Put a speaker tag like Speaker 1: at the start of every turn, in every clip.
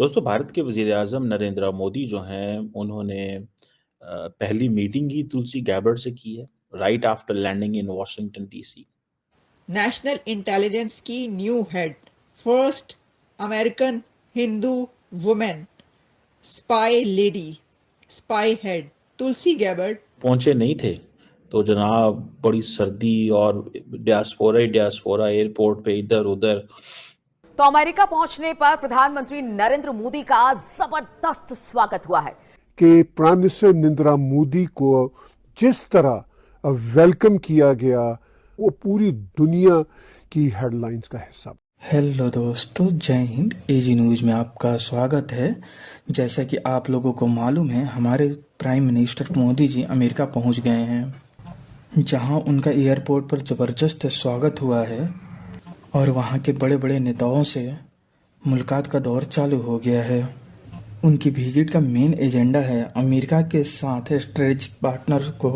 Speaker 1: दोस्तों, भारत के वज़ीर-ए-आज़म नरेंद्र मोदी जो हैं, उन्होंने पहली मीटिंग ही तुलसी गैबर्ड से की है, right after landing in Washington DC.
Speaker 2: National intelligence की new head, first American Hindu women spy lady, spy head Tulsi Gabbard
Speaker 1: पहुंचे नहीं थे, तो जनाब बड़ी सर्दी और डियास्पोरा ही डियास्पोरा एयरपोर्ट पे इधर-उधर।
Speaker 3: तो अमेरिका पहुंचने पर प्रधानमंत्री नरेंद्र मोदी का जबरदस्त स्वागत हुआ है
Speaker 4: कि प्राइम मिनिस्टर नरेंद्र मोदी को जिस तरह वेलकम किया गया, वो पूरी दुनिया की हेडलाइंस का हिस्सा।
Speaker 5: हेलो दोस्तों, जय हिंद। एजी न्यूज़ में आपका स्वागत है। जैसा कि आप लोगों को मालूम है, हमारे prime minister Modi ji America पहुंच गए हैं, जहां उनका एयरपोर्ट पर ज़बरदस्त स्वागत हुआ है और वहां के बड़े बड़े नेताओं से मुलाकात का दौर चालू हो गया है। उनकी विजिट का मेन एजेंडा है अमेरिका के साथ स्ट्रेटेजिक पार्टनर को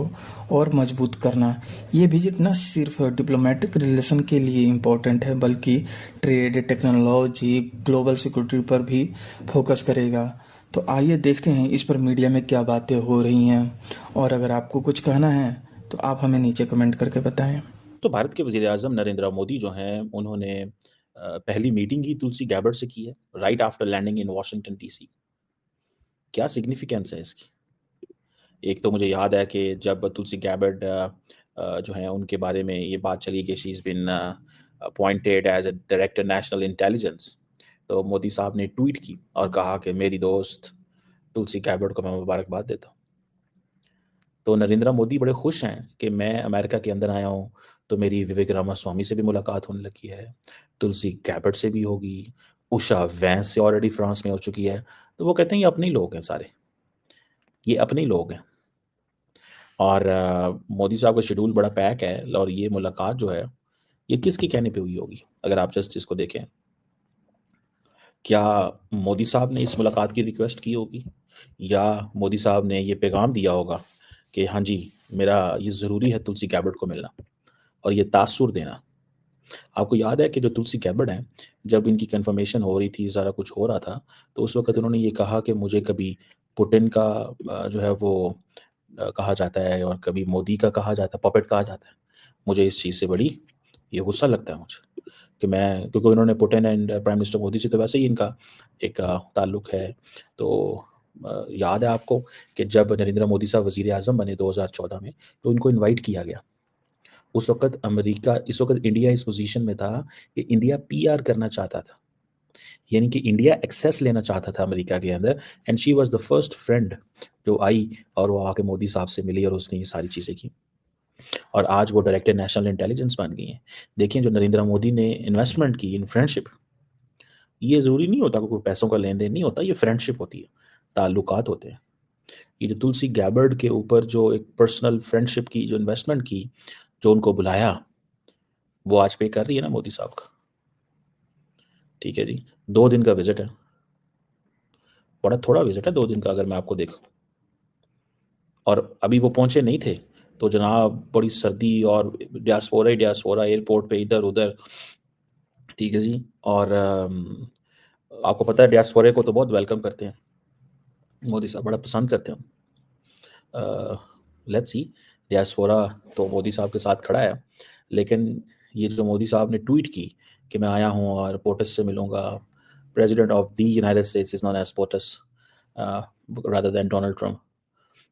Speaker 5: और मजबूत करना। ये विजिट न सिर्फ डिप्लोमेटिक रिलेशन के लिए इम्पोर्टेंट है, बल्कि ट्रेड, टेक्नोलॉजी, ग्लोबल सिक्योरिटी पर भी फोकस करेगा। तो आइए देखते हैं इस पर मीडिया में क्या बातें हो रही हैं, और अगर आपको कुछ कहना है तो आप हमें नीचे कमेंट करके बताएं।
Speaker 1: तो भारत के वज़ीर-ए-आज़म नरेंद्र मोदी जो हैं, उन्होंने पहली मीटिंग ही तुलसी गैबर्ड से की है, right after landing in Washington DC. क्या सिग्निफिकेंस है इसकी? एक तो मुझे याद है कि जब तुलसी गैबर्ड जो हैं उनके बारे में ये बात चली कि she is been appointed as a director national intelligence, तो मोदी साहब ने ट्वीट की और कहा कि मेरी दोस्त तुलसी गैबर्ड को मैं मुबारकबाद देता हूँ। तो नरेंद्र मोदी बड़े खुश हैं कि मैं अमेरिका के अंदर आया हूँ, तो मेरी विवेक रामास्वामी से भी मुलाकात होने लगी है, तुलसी गैबर्ड से भी होगी, उषा वैंस से ऑलरेडी फ्रांस में हो चुकी है। तो वो कहते हैं ये अपने ही लोग हैं सारे, ये अपने ही लोग हैं। और मोदी साहब का शेड्यूल बड़ा पैक है और ये मुलाकात जो है, ये किसके कहने पे हुई होगी? अगर आप जस्ट इसको देखें, क्या मोदी साहब ने इस मुलाकात की रिक्वेस्ट की होगी? या मोदी साहब ने ये पैगाम दिया होगा कि हाँ जी, मेरा ये ज़रूरी है तुलसी गैबर्ड को मिलना और ये तासुर देना। आपको याद है कि जो तुलसी गैबर्ड हैं, जब इनकी कन्फर्मेशन हो रही थी, सारा कुछ हो रहा था, तो उस वक़्त उन्होंने ये कहा कि मुझे कभी पुतिन का जो है वो कहा जाता है और कभी मोदी का कहा जाता है, पपेट कहा जाता है। मुझे इस चीज़ से बड़ी ये गुस्सा लगता है मुझे कि मैं, क्योंकि उन्होंने Putin and prime minister Modi से तो वैसे ही इनका एक ताल्लुक है। तो याद है आपको कि जब नरेंद्र मोदी साहब वज़ीर-ए-आज़म बने 2014 में, तो इनको इनवाइट किया गया। उस वक़्त अमेरिका, इस वक़्त इंडिया इस पोज़ीशन में था कि इंडिया पीआर करना चाहता था। यानी कि इंडिया एक्सेस लेना चाहता था अमेरिका के अंदर, and she was the first friend जो आई और वो आके मोदी साहब से मिली और उसने ये सारी चीज़ें की। और आज वो डायरेक्टर नेशनल इंटेलिजेंस बन गई हैं। देखिए, जो नरेंद्र मोदी ने इन्वेस्टमेंट की इन फ्रेंडशिप, ये ज़रूरी नहीं होता कि कोई पैसों का लेन-देन नहीं होता, ये फ्रेंडशिप होती है, ताल्लुकात होते हैं। ये जो तुलसी गैबर्ड के ऊपर जो एक पर्सनल फ्रेंडशिप की जो इन्वेस्टमेंट की, जो उनको बुलाया, वो आज पे कर रही है ना मोदी साहब का। ठीक है जी, 2 दिन का विज़िट है। बड़ा थोड़ा विज़िट है 2 दिन का, अगर मैं आपको देखूँ। और अभी वो पहुँचे नहीं थे, तो जनाब बड़ी सर्दी और डियास्पोरा ही डियास्पोरा एयरपोर्ट पे इधर-उधर। ठीक है जी। और आपको पता है डियास्पोरा को तो बहुत वेलकम करते हैं, मोदी साहब बड़ा पसंद करते हैं। लेट्स सी, डियास्पोरा तो मोदी साहब के साथ खड़ा है, लेकिन ये जो मोदी साहब ने ट्वीट की कि मैं आया हूँ और पोटस से मिलूँगा, president of the United states is known as POTUS rather than Donald Trump,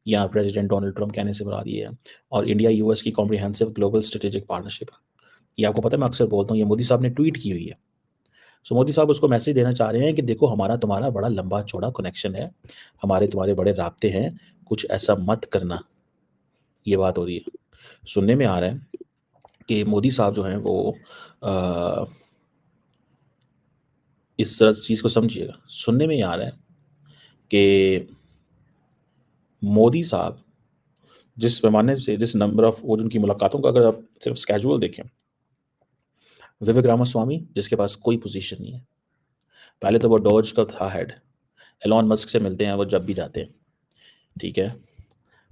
Speaker 1: या प्रेसिडेंट डोनाल्ड ट्रम्प कहने से मुराद ये है। और इंडिया यूएस की कॉम्प्रिहेंसिव ग्लोबल स्ट्रेटेजिक पार्टनरशिप, ये आपको पता है, मैं अक्सर बोलता हूँ, ये मोदी साहब ने ट्वीट की हुई है। सो मोदी साहब उसको मैसेज देना चाह रहे हैं कि देखो, हमारा तुम्हारा बड़ा लंबा चौड़ा कनेक्शन है, हमारे तुम्हारे बड़े राब्ते हैं, कुछ ऐसा मत करना। ये बात हो रही है। सुनने में आ रहा है कि मोदी साहब जो हैं वो इस चीज़ को समझिएगा, सुनने में ये आ रहा है कि मोदी साहब जिस पैमाने से, जिस नंबर ऑफ वो उनकी मुलाकातों का अगर आप सिर्फ स्केड्यूल देखें, विवेक रामास्वामी जिसके पास कोई पोजीशन नहीं है, पहले तो वो डॉज का था हेड, एलॉन मस्क से मिलते हैं वो जब भी जाते हैं, ठीक है।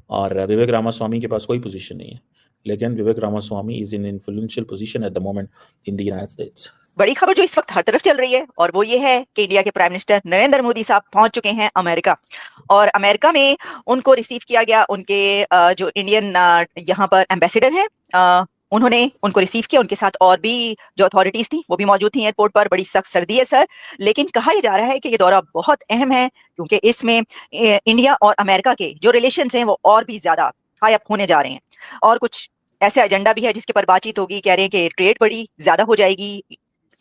Speaker 1: और विवेक रामास्वामी के पास कोई पोजीशन नहीं है, लेकिन Vivek Ramaswamy is in influential position at the moment in the United States.
Speaker 6: बड़ी खबर जो इस वक्त हर तरफ चल रही है और वो ये है कि इंडिया के प्राइम मिनिस्टर नरेंद्र मोदी साहब पहुंच चुके हैं अमेरिका, और अमेरिका में उनको रिसीव किया गया। उनके जो इंडियन यहाँ पर एम्बेसडर हैं, उन्होंने उनको रिसीव किया। उनके साथ और भी जो अथॉरिटीज थी वो भी मौजूद थी एयरपोर्ट पर। बड़ी सख्त सर्दी है सर, लेकिन कहा यह जा रहा है कि ये दौरा बहुत अहम है क्योंकि इसमें इंडिया और अमेरिका के जो रिलेशन हैं वो और भी ज्यादा हाई अप होने जा रहे हैं, और कुछ ऐसे एजेंडा भी है जिसके पर बातचीत होगी। कह रहे हैं कि ट्रेड बड़ी ज्यादा हो जाएगी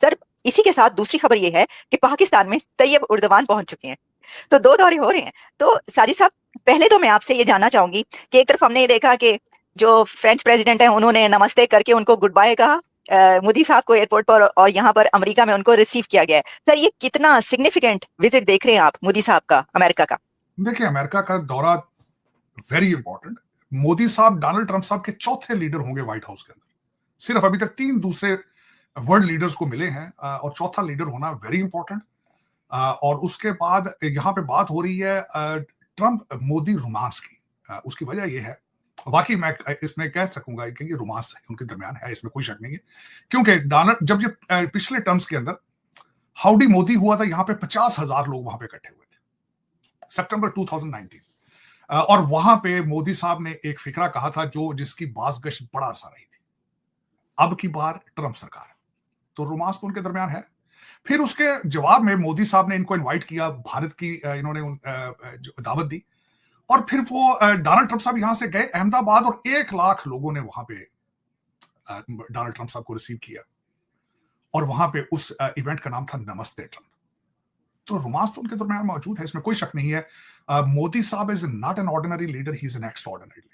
Speaker 6: सर। इसी के साथ दूसरी खबर ये है कि पाकिस्तान में तैयब उर्दवान पहुंच चुके हैं, तो दो दौरे हो रहे हैं। तो साजिद साहब, पहले तो मैं आपसे ये जानना चाहूंगी कि एक तरफ हमने ये देखा कि जो फ्रेंच प्रेसिडेंट हैं उन्होंने नमस्ते करके उनको गुड बाय कहा मोदी साहब को एयरपोर्ट पर, और यहाँ पर अमेरिका में उनको रिसीव किया गया है। सर, ये कितना सिग्निफिकेंट विजिट देख रहे हैं आप मोदी साहब का अमेरिका का?
Speaker 7: देखिए, अमेरिका का दौरा वेरी इंपॉर्टेंट। मोदी साहब डोनाल्ड ट्रंप साहब के चौथे लीडर होंगे व्हाइट हाउस के अंदर। सिर्फ अभी तक 3 दूसरे वर्ल्ड लीडर्स को मिले हैं और चौथा लीडर होना वेरी इंपॉर्टेंट। और उसके बाद यहाँ पे बात हो रही है ट्रंप मोदी रोमांस की। उसकी वजह यह है, वाकई मैं इसमें कह सकूंगा कि ये रोमांस उनके दरमियान है, इसमें कोई शक नहीं है। क्योंकि डोनाल्ड, जब ये पिछले टर्म्स के अंदर हाउडी मोदी हुआ था, यहाँ पे 50,000 लोग वहां पे इकट्ठे हुए थे सितंबर 2019। और वहां पे मोदी साहब ने एक फिक्रा कहा था जिसकी बाज़गश्त बड़ा अरसा रही थी। अब की बार ट्रंप सरकार, तो रोमांस तो उनके दरमियान है। फिर उसके जवाब में मोदी साहब ने इनको इनवाइट किया, भारत की इन्होंने दावत दी, और फिर वो डोनाल्ड ट्रंप साहब यहां से गए अहमदाबाद, और 1 लाख लोगों ने वहां पे डोनाल्ड ट्रंप साहब को रिसीव किया, और वहां पे उस इवेंट का नाम था नमस्ते ट्रंप। तो रोमांस तो उनके दरमियान मौजूद है, इसमें कोई शक नहीं है। मोदी साहब is not an ordinary leader, he is an extraordinary leader.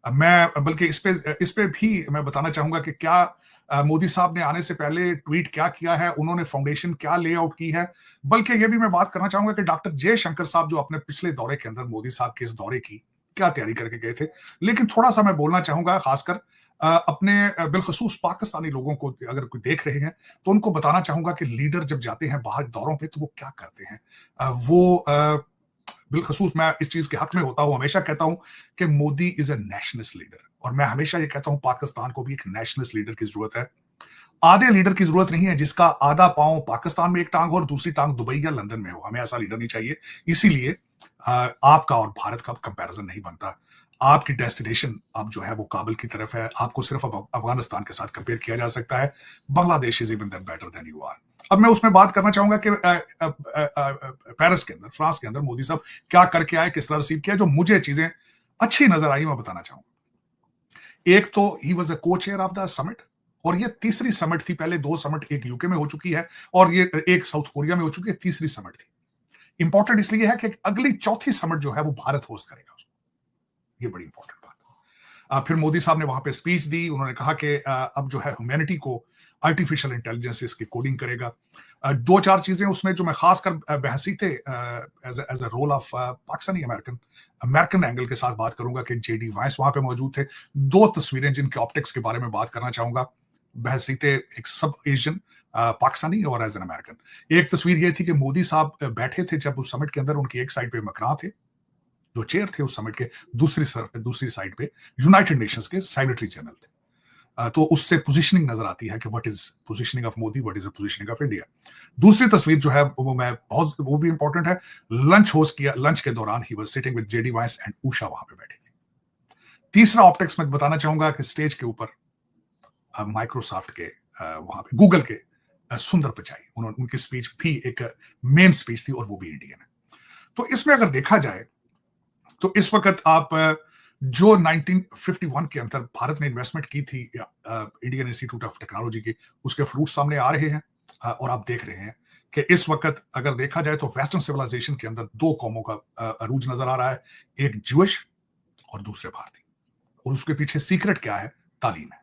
Speaker 7: मैं बल्कि इस पे भी मैं बताना चाहूंगा कि क्या मोदी साहब ने आने से पहले ट्वीट क्या किया है, उन्होंने फाउंडेशन क्या लेआउट की है। बल्कि ये भी मैं बात करना चाहूंगा कि डॉक्टर जयशंकर साहब जो अपने पिछले दौरे के अंदर मोदी साहब के इस दौरे की क्या तैयारी करके गए थे। लेकिन थोड़ा सा मैं बोलना चाहूंगा, खासकर अपने बिलखसूस पाकिस्तानी लोगों को अगर कोई देख रहे हैं तो उनको बताना चाहूंगा कि लीडर जब जाते हैं बाहर दौरों पे तो वो क्या करते हैं। वो बिलखसूस मैं इस चीज के हक में होता हूं, हमेशा कहता हूं कि Modi is a nationalist leader, और मैं हमेशा ये कहता हूं पाकिस्तान को भी एक नेशनलिस्ट लीडर की जरूरत है। आधे लीडर की जरूरत नहीं है जिसका आधा पांव पाकिस्तान में एक टांग हो और दूसरी टांग दुबई या लंदन में हो। हमें ऐसा लीडर नहीं चाहिए। इसीलिए आपका और भारत का कंपैरिजन नहीं बनता। आपकी डेस्टिनेशन अब जो है वो काबुल की तरफ है, आपको सिर्फ अब अफगानिस्तान के साथ कंपेयर किया जा सकता है। Bangladesh is even better than you are. अब मैं उसमें बात करना चाहूंगा कि पेरिस के अंदर, फ्रांस के अंदर मोदी साहब क्या करके आए, किस तरह रिसीव किया। जो मुझे चीजें अच्छी नजर आई मैं बताना चाहूंगा। एक तो he was the co-chair of the summit, और ये तीसरी समिट थी। पहले 2 समिट, एक यूके में हो चुकी है और ये एक साउथ कोरिया में हो चुकी है, तीसरी समिट थी। इंपॉर्टेंट इसलिए है कि अगली चौथी समिट जो है वो भारत होस्ट करेगा उसको। ये बड़ी इंपॉर्टेंट बात है। फिर मोदी साहब ने वहां पे स्पीच दी। उन्होंने कहा कि अब जो है ह्यूमैनिटी को आर्टिफिशियल इंटेलिजेंस इसकी कोडिंग करेगा। 2-4 चीजें उसमें जो मैं खासकर बहसी थे as a role of Pakistani American angle के साथ बात करूंगा कि जेडी वाइस वहां पे मौजूद थे। 2 तस्वीरें जिनके ऑप्टिक्स के बारे में बात करना चाहूंगा। बहसी थे एक सब एशियन पाकिस्तानी और एज एन अमेरिकन। एक तस्वीर ये थी कि मोदी साहब बैठे थे जब उस समिट के अंदर, उनकी एक साइड पे मकरा थे जो चेयर थे उस समिट के, दूसरी साइड पे यूनाइटेड नेशंस के सेक्रेटरी जनरल थे। तो उससे पोजीशनिंग नजर आती है कि what is positioning of Modi, what is the positioning of India. दूसरी तस्वीर जो है वो भी इंपॉर्टेंट है। लंच होस्ट किया, लंच के दौरान he was sitting with JD Vance and Usha वहां पे बैठी थी। तीसरा ऑप्टिक्स में बताना चाहूंगा कि स्टेज के ऊपर माइक्रोसॉफ्ट के वहां पे गूगल के सुंदर पिचाई, उनकी स्पीच भी एक मेन स्पीच थी और वो भी इंडियन है। तो इसमें अगर देखा जाए तो इस वक्त आप जो 1951 के अंदर भारत ने इन्वेस्टमेंट की थी इंडियन इंस्टीट्यूट ऑफ टेक्नोलॉजी की, उसके फ्रूट सामने आ रहे हैं। और आप देख रहे हैं कि इस वक्त अगर देखा जाए तो वेस्टर्न सिविलाइजेशन के अंदर 2 कौमों का अरूज नजर आ रहा है, एक ज्यूइश और दूसरे भारतीय। और उसके पीछे सीक्रेट क्या है? तालीम है।